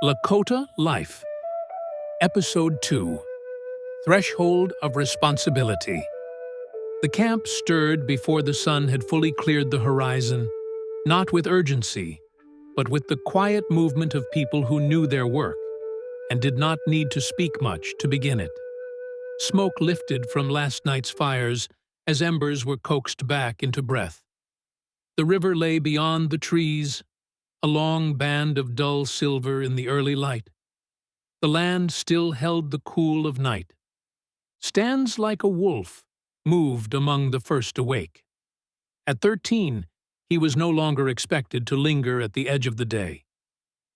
Lakota Life, Episode 2, Threshold of Responsibility. The camp stirred before the sun had fully cleared the horizon, not with urgency, but with the quiet movement of people who knew their work and did not need to speak much to begin it. Smoke lifted from last night's fires as embers were coaxed back into breath. The river lay beyond the trees, a long band of dull silver in the early light. The land still held the cool of night. Stands like a wolf moved among the first awake. At 13, he was no longer expected to linger at the edge of the day.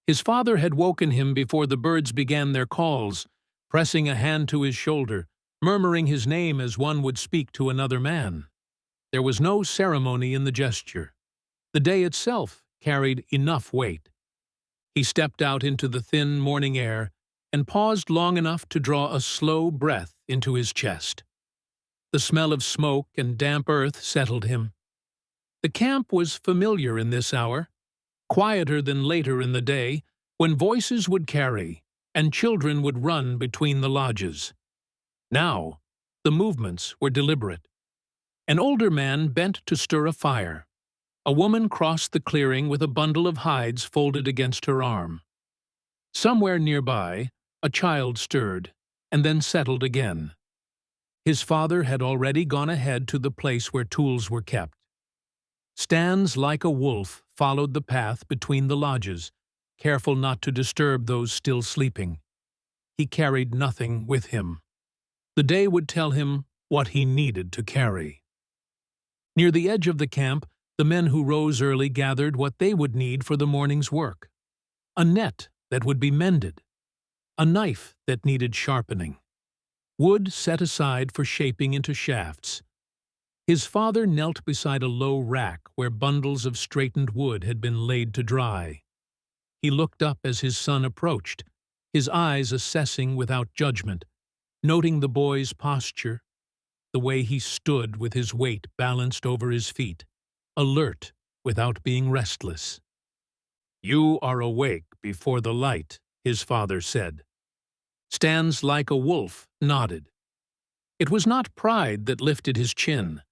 His father had woken him before the birds began their calls, pressing a hand to his shoulder, murmuring his name as one would speak to another man. There was no ceremony in the gesture. The day itself carried enough weight. He stepped out into the thin morning air and paused long enough to draw a slow breath into his chest. The smell of smoke and damp earth settled him. The camp was familiar in this hour, quieter than later in the day, when voices would carry and children would run between the lodges. Now, the movements were deliberate. An older man bent to stir a fire. A woman crossed the clearing with a bundle of hides folded against her arm. Somewhere nearby, a child stirred, and then settled again. His father had already gone ahead to the place where tools were kept. Stands like a wolf followed the path between the lodges, careful not to disturb those still sleeping. He carried nothing with him. The day would tell him what he needed to carry. Near the edge of the camp, the men who rose early gathered what they would need for the morning's work. A net that would be mended. A knife that needed sharpening. Wood set aside for shaping into shafts. His father knelt beside a low rack where bundles of straightened wood had been laid to dry. He looked up as his son approached, his eyes assessing without judgment, noting the boy's posture, the way he stood with his weight balanced over his feet, alert without being restless. "You are awake before the light," his father said. Stands like a wolf nodded. It was not pride that lifted his chin,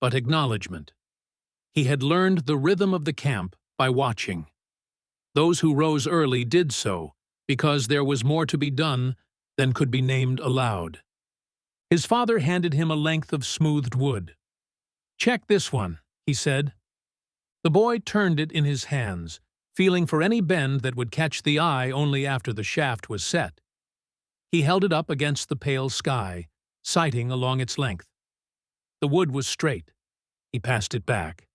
but acknowledgement. He had learned the rhythm of the camp by watching. Those who rose early did so because there was more to be done than could be named aloud. His father handed him a length of smoothed wood. "Check this one," he said. The boy turned it in his hands, feeling for any bend that would catch the eye only after the shaft was set. He held it up against the pale sky, sighting along its length. The wood was straight. He passed it back.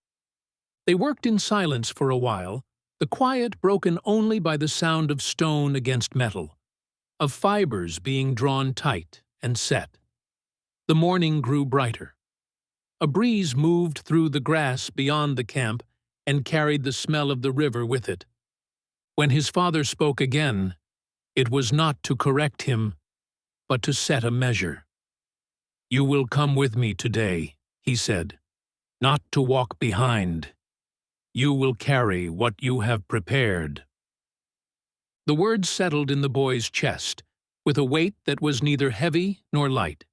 They worked in silence for a while, the quiet broken only by the sound of stone against metal, of fibers being drawn tight and set. The morning grew brighter. A breeze moved through the grass beyond the camp and carried the smell of the river with it. When his father spoke again, it was not to correct him, but to set a measure. "You will come with me today," he said, "not to walk behind. You will carry what you have prepared." The words settled in the boy's chest, with a weight that was neither heavy nor light.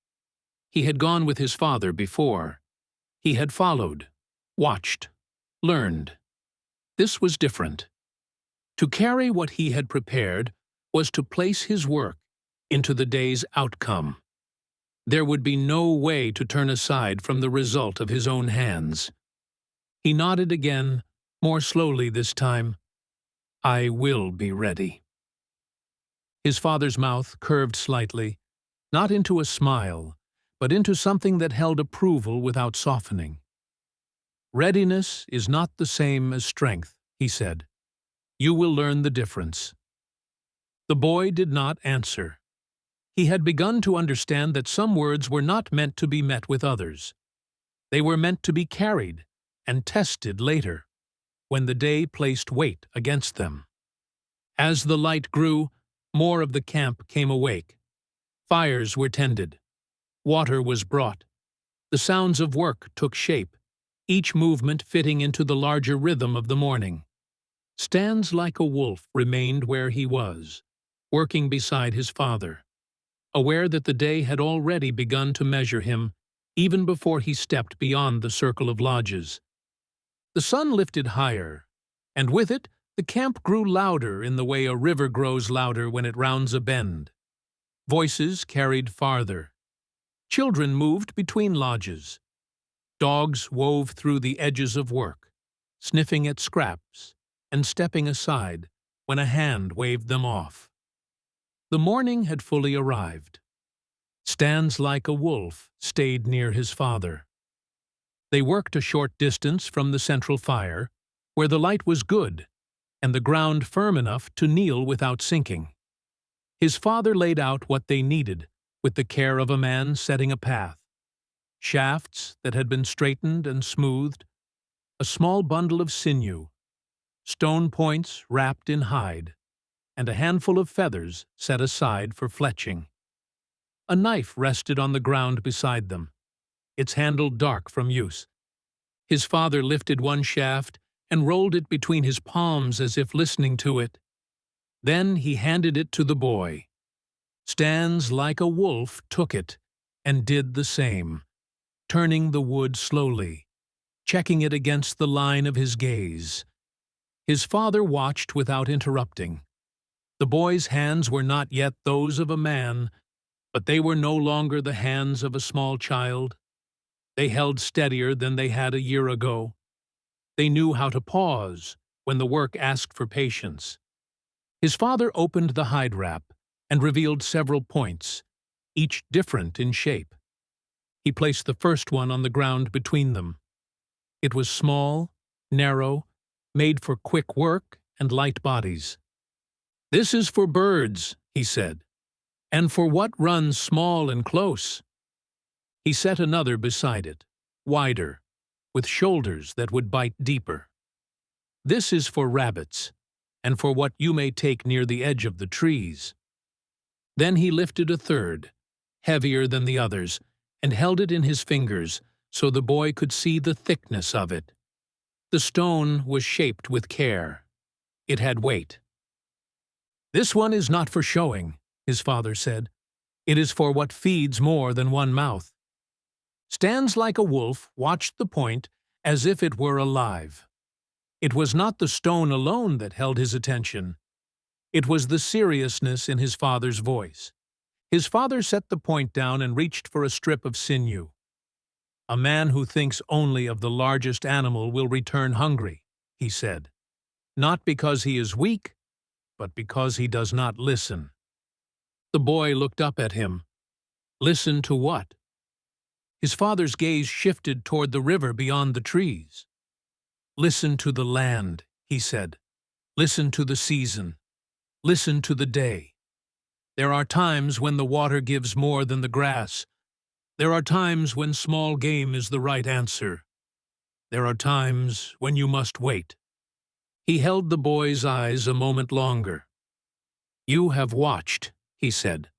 He had gone with his father before. He had followed, watched, learned. This was different. To carry what he had prepared was to place his work into the day's outcome. There would be no way to turn aside from the result of his own hands. He nodded again, more slowly this time. "I will be ready." His father's mouth curved slightly, not into a smile, but into something that held approval without softening. "Readiness is not the same as strength," he said. "You will learn the difference." The boy did not answer. He had begun to understand that some words were not meant to be met with others. They were meant to be carried and tested later, when the day placed weight against them. As the light grew, more of the camp came awake. Fires were tended. Water was brought. The sounds of work took shape, each movement fitting into the larger rhythm of the morning. Stands like a wolf remained where he was, working beside his father, aware that the day had already begun to measure him, even before he stepped beyond the circle of lodges. The sun lifted higher, and with it the camp grew louder in the way a river grows louder when it rounds a bend. Voices carried farther. Children moved between lodges. Dogs wove through the edges of work, sniffing at scraps and stepping aside when a hand waved them off. The morning had fully arrived. Stands like a wolf stayed near his father. They worked a short distance from the central fire, where the light was good and the ground firm enough to kneel without sinking. His father laid out what they needed with the care of a man setting a path. Shafts that had been straightened and smoothed, a small bundle of sinew, stone points wrapped in hide, and a handful of feathers set aside for fletching. A knife rested on the ground beside them, its handle dark from use. His father lifted one shaft and rolled it between his palms as if listening to it. Then he handed it to the boy. Stands like a wolf took it and did the same, turning the wood slowly, checking it against the line of his gaze. His father watched without interrupting. The boy's hands were not yet those of a man, but they were no longer the hands of a small child. They held steadier than they had a year ago. They knew how to pause when the work asked for patience. His father opened the hide wrap and revealed several points, each different in shape. He placed the first one on the ground between them. It was small, narrow, made for quick work and light bodies. "This is for birds," he said, "and for what runs small and close." He set another beside it, wider, with shoulders that would bite deeper. "This is for rabbits, and for what you may take near the edge of the trees." Then he lifted a third, heavier than the others, and held it in his fingers so the boy could see the thickness of it. The stone was shaped with care. It had weight. "This one is not for showing," his father said. "It is for what feeds more than one mouth." Stands like a wolf watched the point as if it were alive. It was not the stone alone that held his attention. It was the seriousness in his father's voice. His father set the point down and reached for a strip of sinew. "A man who thinks only of the largest animal will return hungry," he said. "Not because he is weak, but because he does not listen." The boy looked up at him. Listen to what? His father's gaze shifted toward the river beyond the trees. "Listen to the land," he said. "Listen to the season. Listen to the day. There are times when the water gives more than the grass. There are times when small game is the right answer. There are times when you must wait." He held the boy's eyes a moment longer. "You have watched," he said.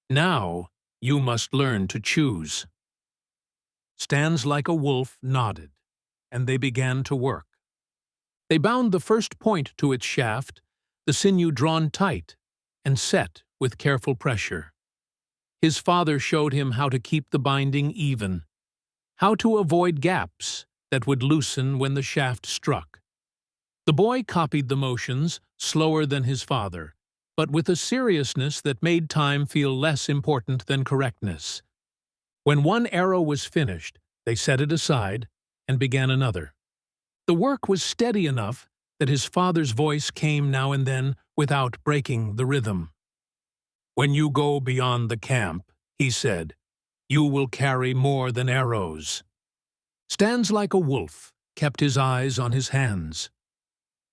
"Now you must learn to choose." Stands like a wolf nodded, and they began to work. They bound the first point to its shaft, the sinew drawn tight and set with careful pressure. His father showed him how to keep the binding even, how to avoid gaps that would loosen when the shaft struck. The boy copied the motions, slower than his father, but with a seriousness that made time feel less important than correctness. When one arrow was finished, they set it aside and began another. The work was steady enough that his father's voice came now and then without breaking the rhythm. "When you go beyond the camp," he said, "you will carry more than arrows." Stands like a wolf kept his eyes on his hands.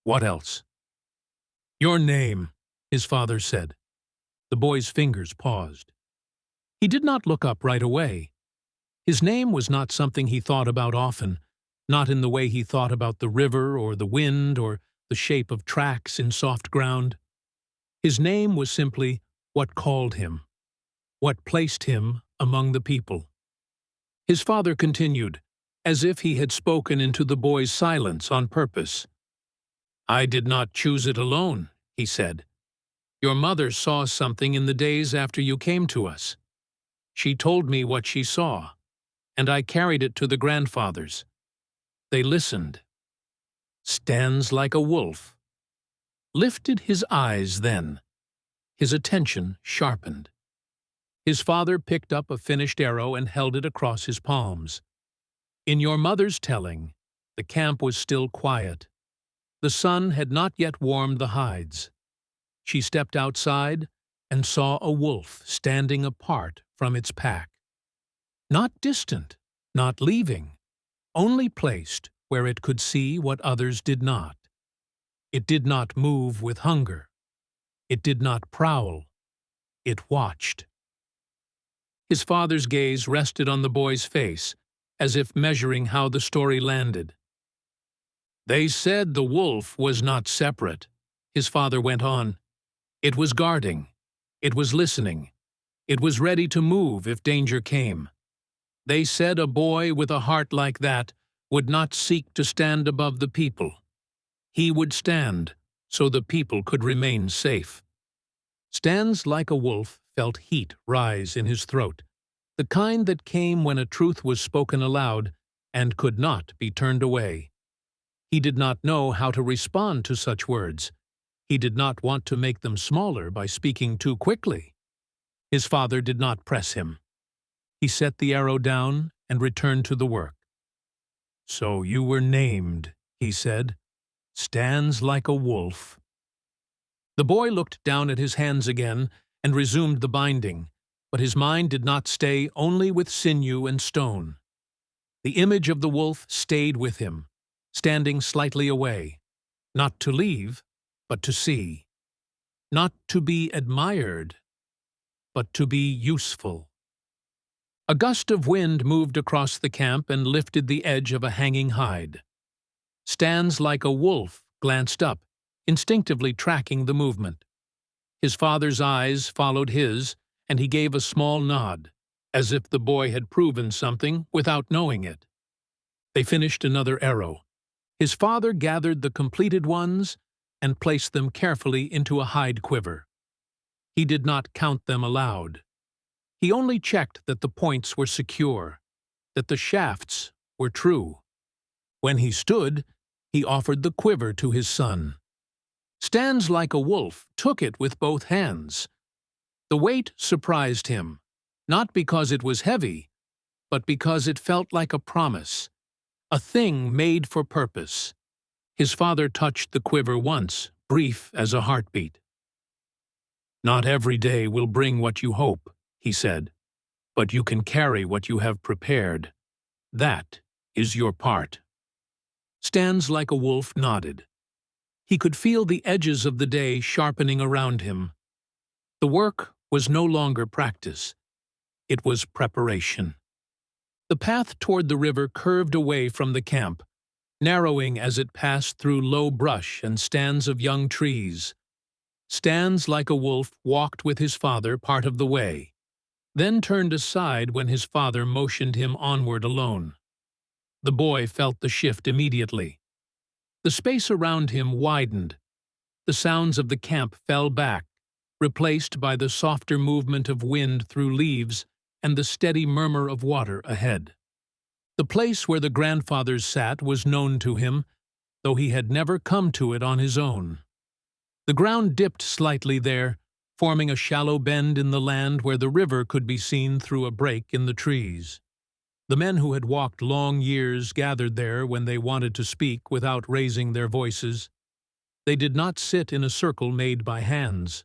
"What else?" "Your name," his father said. The boy's fingers paused. He did not look up right away. His name was not something he thought about often, not in the way he thought about the river or the wind or the shape of tracks in soft ground. His name was simply what called him, what placed him among the people. His father continued, as if he had spoken into the boy's silence on purpose. I did not choose it alone, he said. Your mother saw something in the days after you came to us. She told me what she saw, and I carried it to the grandfathers. They listened. Stands like a wolf. Lifted his eyes then. His attention sharpened. His father picked up a finished arrow and held it across his palms. In your mother's telling, the camp was still quiet. The sun had not yet warmed the hides. She stepped outside and saw a wolf standing apart from its pack. Not distant, not leaving, only placed where it could see what others did not. It did not move with hunger. It did not prowl. It watched. His father's gaze rested on the boy's face, as if measuring how the story landed. They said the wolf was not separate, his father went on. It was guarding. It was listening. It was ready to move if danger came. They said a boy with a heart like that would not seek to stand above the people. He would stand so the people could remain safe. Stands like a wolf felt heat rise in his throat, the kind that came when a truth was spoken aloud and could not be turned away. He did not know how to respond to such words. He did not want to make them smaller by speaking too quickly. His father did not press him. He set the arrow down and returned to the work. So you were named, he said. Stands like a wolf. The boy looked down at his hands again and resumed the binding, but his mind did not stay only with sinew and stone. The image of the wolf stayed with him, standing slightly away, not to leave, but to see, not to be admired, but to be useful. A gust of wind moved across the camp and lifted the edge of a hanging hide. Stands like a wolf glanced up, instinctively tracking the movement. His father's eyes followed his, and he gave a small nod, as if the boy had proven something without knowing it. They finished another arrow. His father gathered the completed ones and placed them carefully into a hide quiver. He did not count them aloud. He only checked that the points were secure, that the shafts were true. When he stood, he offered the quiver to his son. Stands like a wolf took it with both hands. The weight surprised him, not because it was heavy, but because it felt like a promise, a thing made for purpose. His father touched the quiver once, brief as a heartbeat. Not every day will bring what you hope, he said, but you can carry what you have prepared. That is your part. Stands like a wolf nodded. He could feel the edges of the day sharpening around him. The work was no longer practice. It was preparation. The path toward the river curved away from the camp, narrowing as it passed through low brush and stands of young trees. Stands like a wolf walked with his father part of the way, then turned aside when his father motioned him onward alone. The boy felt the shift immediately. The space around him widened. The sounds of the camp fell back, replaced by the softer movement of wind through leaves and the steady murmur of water ahead. The place where the grandfathers sat was known to him, though he had never come to it on his own. The ground dipped slightly there, forming a shallow bend in the land where the river could be seen through a break in the trees. The men who had walked long years gathered there when they wanted to speak without raising their voices. They did not sit in a circle made by hands.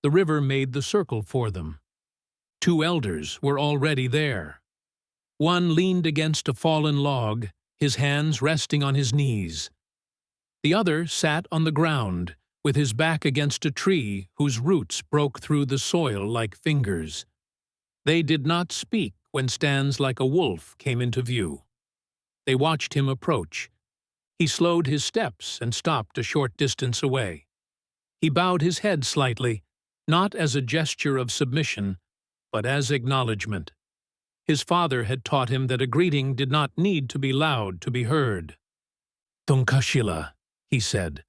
The river made the circle for them. 2 elders were already there. One leaned against a fallen log, his hands resting on his knees. The other sat on the ground, with his back against a tree whose roots broke through the soil like fingers. They did not speak when Stands like a wolf came into view. They watched him approach. He slowed his steps and stopped a short distance away. He bowed his head slightly, not as a gesture of submission, but as acknowledgement. His father had taught him that a greeting did not need to be loud to be heard. "Tunkashila," he said,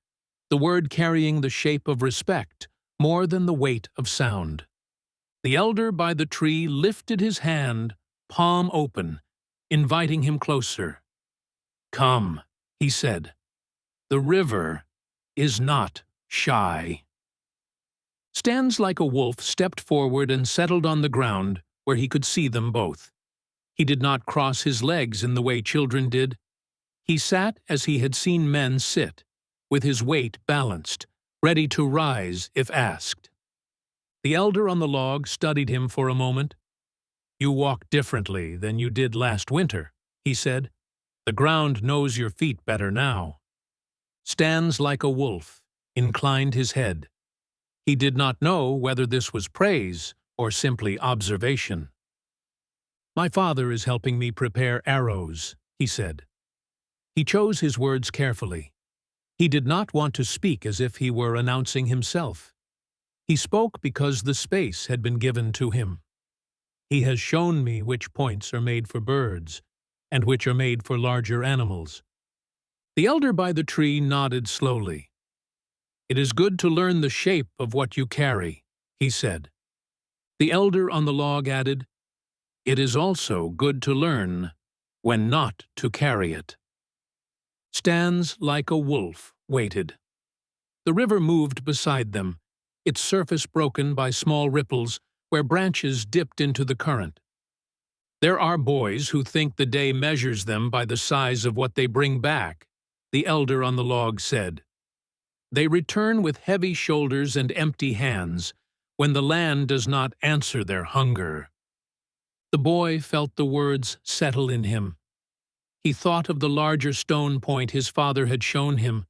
the word carrying the shape of respect more than the weight of sound. The elder by the tree lifted his hand, palm open, inviting him closer. "Come," he said. "The river is not shy." Stands like a wolf stepped forward and settled on the ground where he could see them both. He did not cross his legs in the way children did. He sat as he had seen men sit, with his weight balanced, ready to rise if asked. The elder on the log studied him for a moment. "You walk differently than you did last winter," he said. "The ground knows your feet better now." Stands like a wolf inclined his head. He did not know whether this was praise or simply observation. "My father is helping me prepare arrows," he said. He chose his words carefully. He did not want to speak as if he were announcing himself. He spoke because the space had been given to him. "He has shown me which points are made for birds, and which are made for larger animals." The elder by the tree nodded slowly. "It is good to learn the shape of what you carry," he said. The elder on the log added, "It is also good to learn when not to carry it." Stands like a wolf waited. The river moved beside them, its surface broken by small ripples where branches dipped into the current. "There are boys who think the day measures them by the size of what they bring back," the elder on the log said. "They return with heavy shoulders and empty hands when the land does not answer their hunger." The boy felt the words settle in him. He thought of the larger stone point his father had shown him,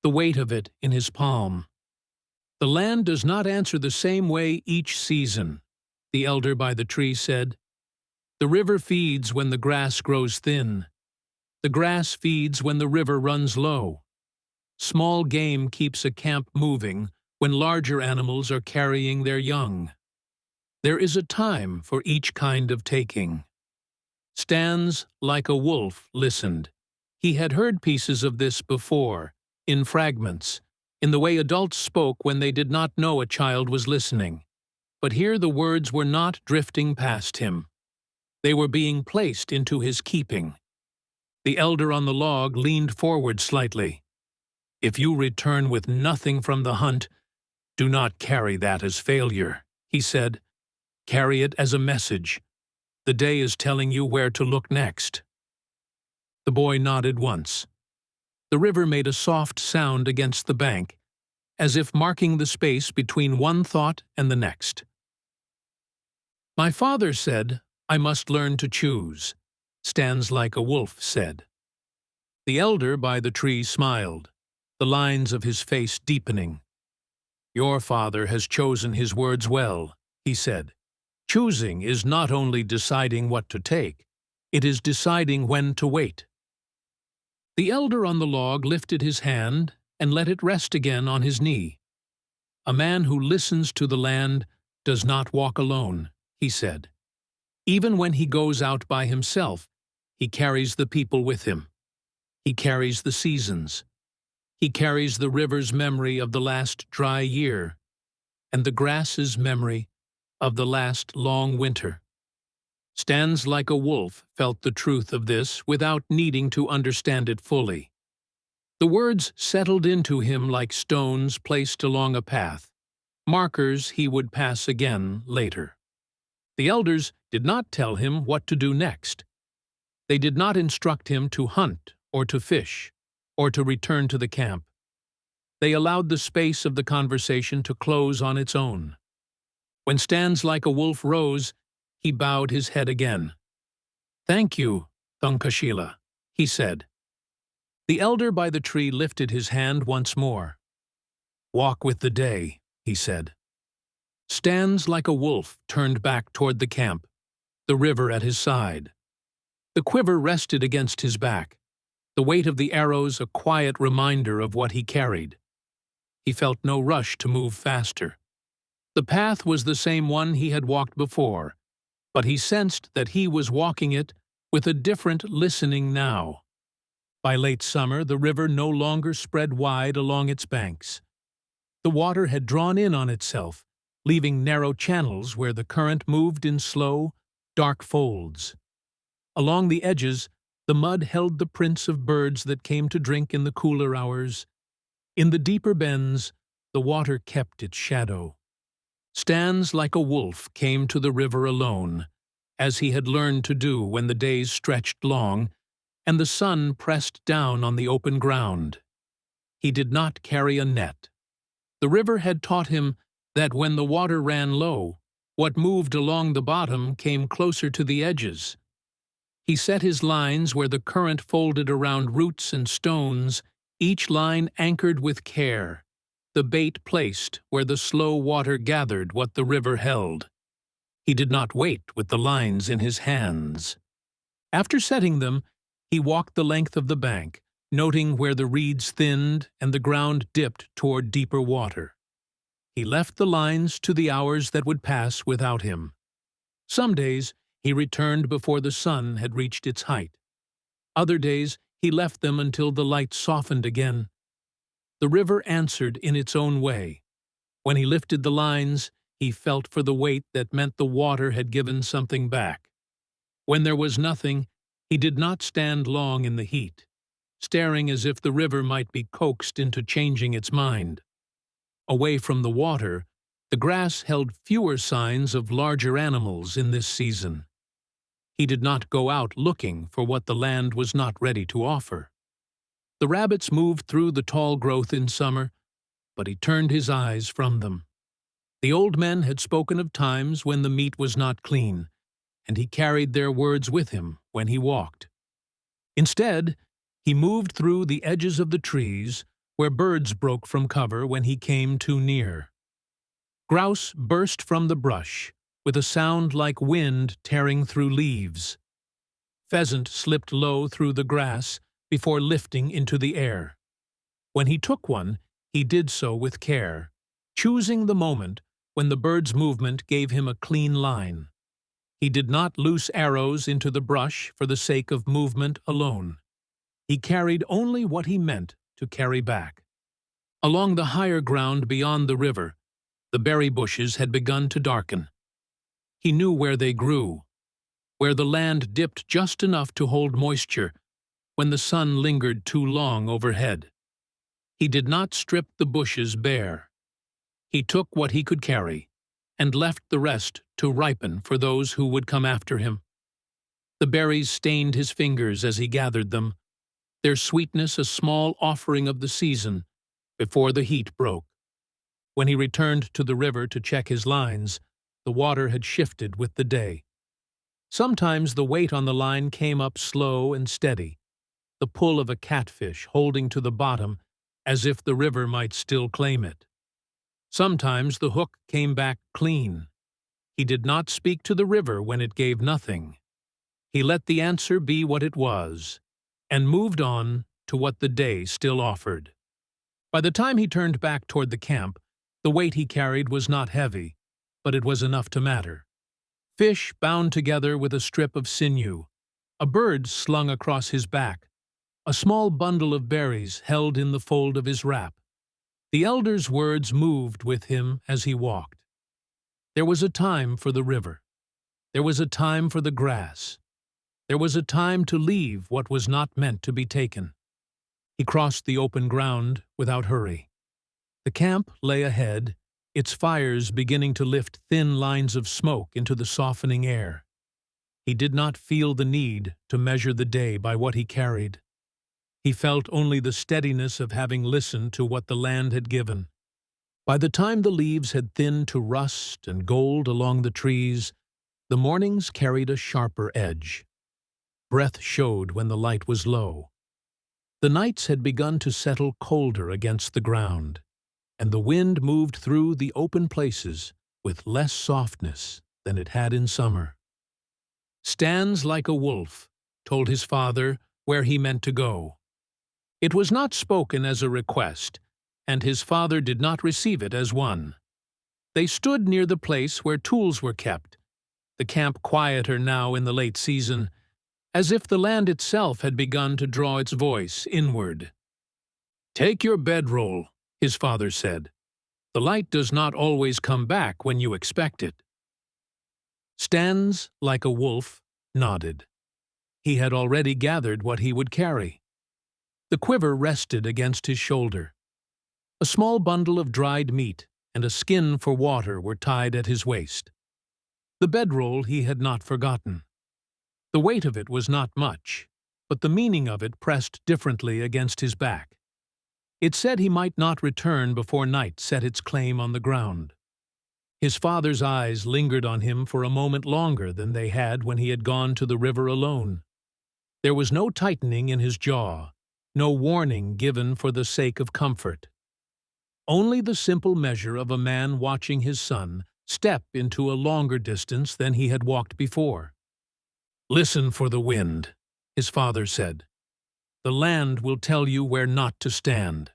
the weight of it in his palm. "The land does not answer the same way each season," the elder by the tree said. "The river feeds when the grass grows thin. The grass feeds when the river runs low. Small game keeps a camp moving when larger animals are carrying their young. There is a time for each kind of taking." Stands like a wolf listened. He had heard pieces of this before, in fragments, in the way adults spoke when they did not know a child was listening. But here the words were not drifting past him. They were being placed into his keeping. The elder on the log leaned forward slightly. "If you return with nothing from the hunt, do not carry that as failure," he said. "Carry it as a message. The day is telling you where to look next." The boy nodded once. The river made a soft sound against the bank, as if marking the space between one thought and the next. "My father said I must learn to choose," Stands like a wolf said. The elder by the tree smiled, the lines of his face deepening. "Your father has chosen his words well," he said. "Choosing is not only deciding what to take, it is deciding when to wait." The elder on the log lifted his hand and let it rest again on his knee. "A man who listens to the land does not walk alone," he said. "Even when he goes out by himself, he carries the people with him. He carries the seasons. He carries the river's memory of the last dry year, and the grass's memory of the last long winter." Stands like a wolf felt the truth of this without needing to understand it fully. The words settled into him like stones placed along a path, markers he would pass again later. The elders did not tell him what to do next. They did not instruct him to hunt or to fish or to return to the camp. They allowed the space of the conversation to close on its own. When Stands like a wolf rose, he bowed his head again. "Thank you, Thunkashila," he said. The elder by the tree lifted his hand once more. "Walk with the day," he said. Stands like a wolf turned back toward the camp, the river at his side. The quiver rested against his back, the weight of the arrows a quiet reminder of what he carried. He felt no rush to move faster. The path was the same one he had walked before, but he sensed that he was walking it with a different listening now. By late summer, the river no longer spread wide along its banks. The water had drawn in on itself, leaving narrow channels where the current moved in slow, dark folds. Along the edges, the mud held the prints of birds that came to drink in the cooler hours. In the deeper bends, the water kept its shadow. Stands like a wolf came to the river alone, as he had learned to do when the days stretched long and the sun pressed down on the open ground. He did not carry a net. The river had taught him that when the water ran low, what moved along the bottom came closer to the edges. He set his lines where the current folded around roots and stones, each line anchored with care, the bait placed where the slow water gathered what the river held. He did not wait with the lines in his hands. After setting them, he walked the length of the bank, noting where the reeds thinned and the ground dipped toward deeper water. He left the lines to the hours that would pass without him. Some days he returned before the sun had reached its height. Other days he left them until the light softened again. The river answered in its own way. When he lifted the lines, he felt for the weight that meant the water had given something back. When there was nothing, he did not stand long in the heat, staring as if the river might be coaxed into changing its mind. Away from the water, the grass held fewer signs of larger animals in this season. He did not go out looking for what the land was not ready to offer. The rabbits moved through the tall growth in summer, but he turned his eyes from them. The old men had spoken of times when the meat was not clean, and he carried their words with him when he walked. Instead, he moved through the edges of the trees where birds broke from cover when he came too near. Grouse burst from the brush with a sound like wind tearing through leaves. Pheasant slipped low through the grass before lifting into the air. When he took one, he did so with care, choosing the moment when the bird's movement gave him a clean line. He did not loose arrows into the brush for the sake of movement alone. He carried only what he meant to carry back. Along the higher ground beyond the river, the berry bushes had begun to darken. He knew where they grew, where the land dipped just enough to hold moisture when the sun lingered too long overhead. He did not strip the bushes bare. He took what he could carry and left the rest to ripen for those who would come after him. The berries stained his fingers as he gathered them, their sweetness a small offering of the season before the heat broke. When he returned to the river to check his lines, the water had shifted with the day. Sometimes the weight on the line came up slow and steady, the pull of a catfish holding to the bottom as if the river might still claim it. Sometimes the hook came back clean. He did not speak to the river when it gave nothing. He let the answer be what it was, and moved on to what the day still offered. By the time he turned back toward the camp, the weight he carried was not heavy, but it was enough to matter. Fish bound together with a strip of sinew, a bird slung across his back, a small bundle of berries held in the fold of his wrap. The elder's words moved with him as he walked. There was a time for the river. There was a time for the grass. There was a time to leave what was not meant to be taken. He crossed the open ground without hurry. The camp lay ahead, its fires beginning to lift thin lines of smoke into the softening air. He did not feel the need to measure the day by what he carried. He felt only the steadiness of having listened to what the land had given. By the time the leaves had thinned to rust and gold along the trees, the mornings carried a sharper edge. Breath showed when the light was low. The nights had begun to settle colder against the ground, and the wind moved through the open places with less softness than it had in summer. "Stands like a wolf," told his father where he meant to go. It was not spoken as a request, and his father did not receive it as one. They stood near the place where tools were kept, the camp quieter now in the late season, as if the land itself had begun to draw its voice inward. "Take your bedroll," his father said. "The light does not always come back when you expect it." Stands like a wolf nodded. He had already gathered what he would carry. The quiver rested against his shoulder. A small bundle of dried meat and a skin for water were tied at his waist. The bedroll he had not forgotten. The weight of it was not much, but the meaning of it pressed differently against his back. It said he might not return before night set its claim on the ground. His father's eyes lingered on him for a moment longer than they had when he had gone to the river alone. There was no tightening in his jaw, no warning given for the sake of comfort. Only the simple measure of a man watching his son step into a longer distance than he had walked before. "Listen for the wind," his father said. "The land will tell you where not to stand."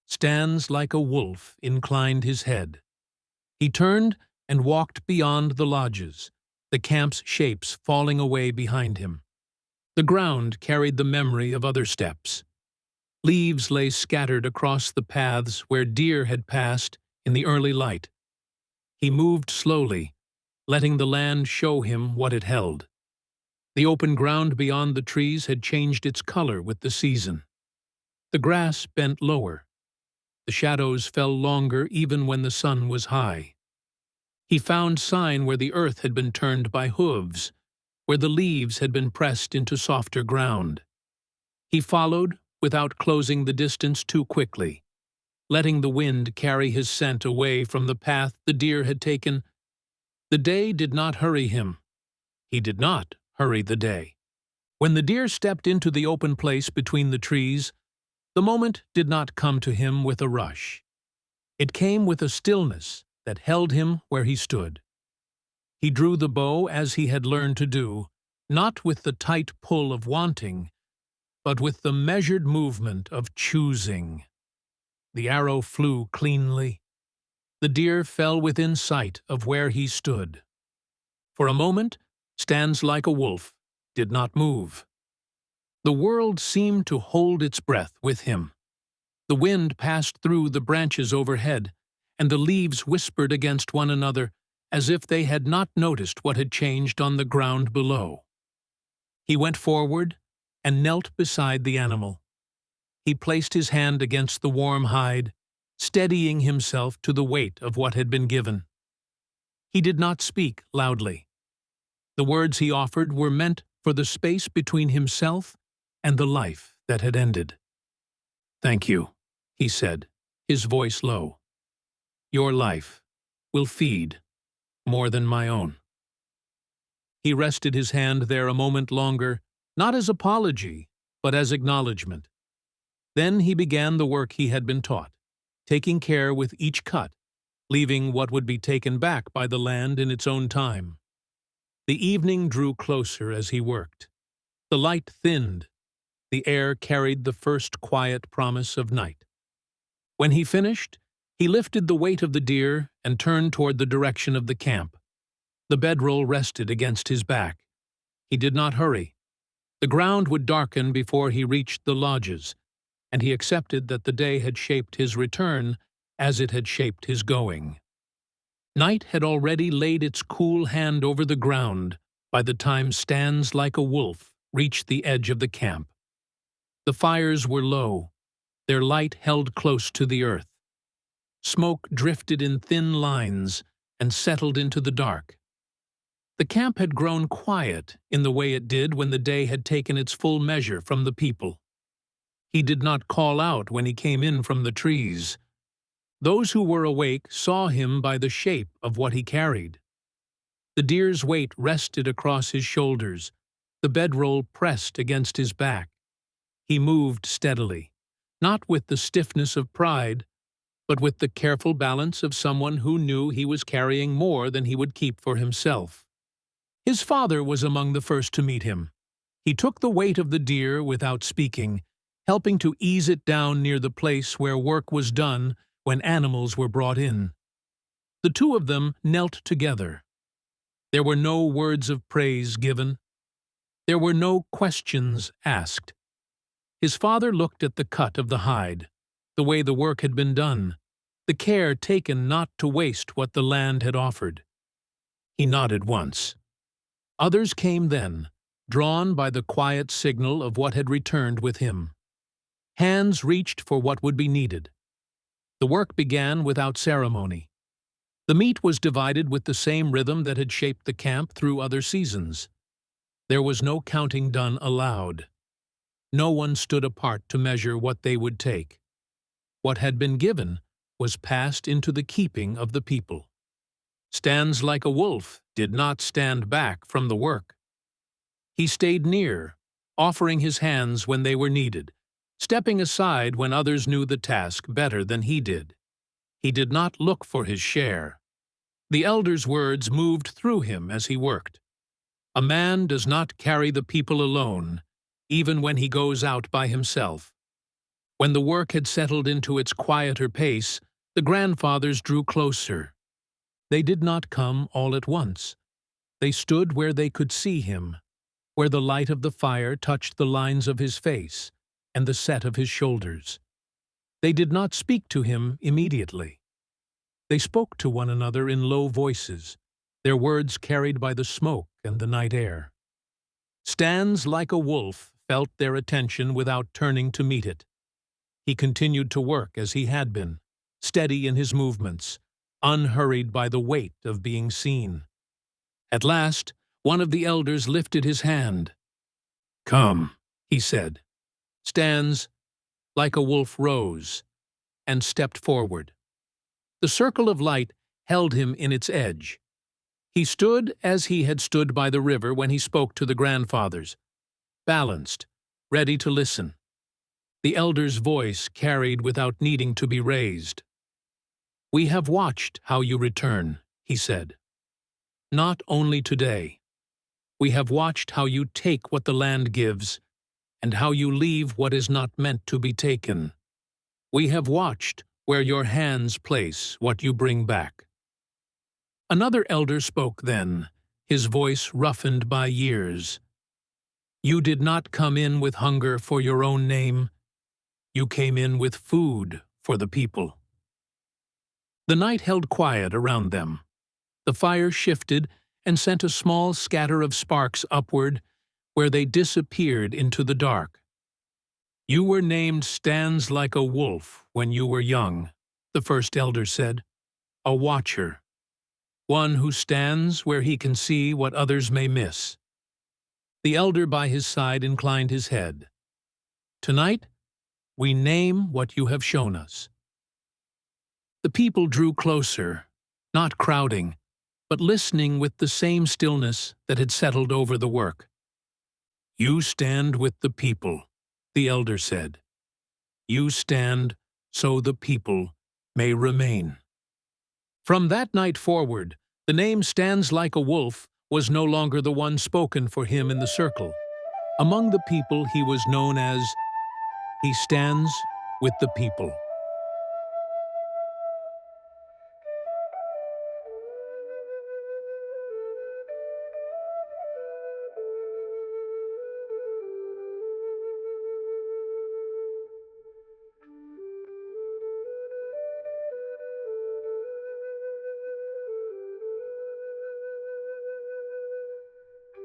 Stands like a wolf inclined his head. He turned and walked beyond the lodges, the camp's shapes falling away behind him. The ground carried the memory of other steps. Leaves lay scattered across the paths where deer had passed in the early light. He moved slowly, letting the land show him what it held. The open ground beyond the trees had changed its color with the season. The grass bent lower. The shadows fell longer even when the sun was high. He found sign where the earth had been turned by hooves, where the leaves had been pressed into softer ground. He followed without closing the distance too quickly, letting the wind carry his scent away from the path the deer had taken. The day did not hurry him. He did not hurry the day. When the deer stepped into the open place between the trees, the moment did not come to him with a rush. It came with a stillness that held him where he stood. He drew the bow as he had learned to do, not with the tight pull of wanting, but with the measured movement of choosing. The arrow flew cleanly. The deer fell within sight of where he stood. For a moment, Stands like a wolf did not move. The world seemed to hold its breath with him. The wind passed through the branches overhead, and the leaves whispered against one another as if they had not noticed what had changed on the ground below. He went forward and knelt beside the animal. He placed his hand against the warm hide, steadying himself to the weight of what had been given. He did not speak loudly. The words he offered were meant for the space between himself and the life that had ended. "Thank you," he said, his voice low. "Your life will feed more than my own." He rested his hand there a moment longer, not as apology, but as acknowledgement. Then he began the work he had been taught, taking care with each cut, leaving what would be taken back by the land in its own time. The evening drew closer as he worked. The light thinned. The air carried the first quiet promise of night. When he finished, he lifted the weight of the deer and turned toward the direction of the camp. The bedroll rested against his back. He did not hurry. The ground would darken before he reached the lodges, and he accepted that the day had shaped his return as it had shaped his going. Night had already laid its cool hand over the ground by the time Stands like a wolf reached the edge of the camp. The fires were low, their light held close to the earth. Smoke drifted in thin lines and settled into the dark. The camp had grown quiet in the way it did when the day had taken its full measure from the people. He did not call out when he came in from the trees. Those who were awake saw him by the shape of what he carried. The deer's weight rested across his shoulders, the bedroll pressed against his back. He moved steadily, not with the stiffness of pride, but with the careful balance of someone who knew he was carrying more than he would keep for himself. His father was among the first to meet him. He took the weight of the deer without speaking, helping to ease it down near the place where work was done when animals were brought in. The two of them knelt together. There were no words of praise given. There were no questions asked. His father looked at the cut of the hide, the way the work had been done, the care taken not to waste what the land had offered. He nodded once. Others came then, drawn by the quiet signal of what had returned with him. Hands reached for what would be needed. The work began without ceremony. The meat was divided with the same rhythm that had shaped the camp through other seasons. There was no counting done aloud. No one stood apart to measure what they would take. What had been given was passed into the keeping of the people. Stands like a wolf did not stand back from the work. He stayed near, offering his hands when they were needed, stepping aside when others knew the task better than he did. He did not look for his share. The elder's words moved through him as he worked. A man does not carry the people alone, even when he goes out by himself. When the work had settled into its quieter pace, the grandfathers drew closer. They did not come all at once. They stood where they could see him, where the light of the fire touched the lines of his face and the set of his shoulders. They did not speak to him immediately. They spoke to one another in low voices, their words carried by the smoke and the night air. Stands like a wolf felt their attention without turning to meet it. He continued to work as he had been, steady in his movements, unhurried by the weight of being seen. At last, one of the elders lifted his hand. "Come," he said. Stands like a wolf rose and stepped forward. The circle of light held him in its edge. He stood as he had stood by the river when he spoke to the grandfathers, balanced, ready to listen. The elder's voice carried without needing to be raised. "We have watched how you return," he said. "Not only today. We have watched how you take what the land gives and how you leave what is not meant to be taken. We have watched where your hands place what you bring back." Another elder spoke then, his voice roughened by years. "You did not come in with hunger for your own name. You came in with food for the people." The night held quiet around them. The fire shifted and sent a small scatter of sparks upward, where they disappeared into the dark. "You were named Stands like a wolf when you were young," the first elder said. "A watcher. One who stands where he can see what others may miss." The elder by his side inclined his head. "Tonight, we name what you have shown us." The people drew closer, not crowding, but listening with the same stillness that had settled over the work. "You stand with the people," the elder said. "You stand so the people may remain." From that night forward, the name Stands like a Wolf was no longer the one spoken for him in the circle. Among the people he was known as, "He stands with the people."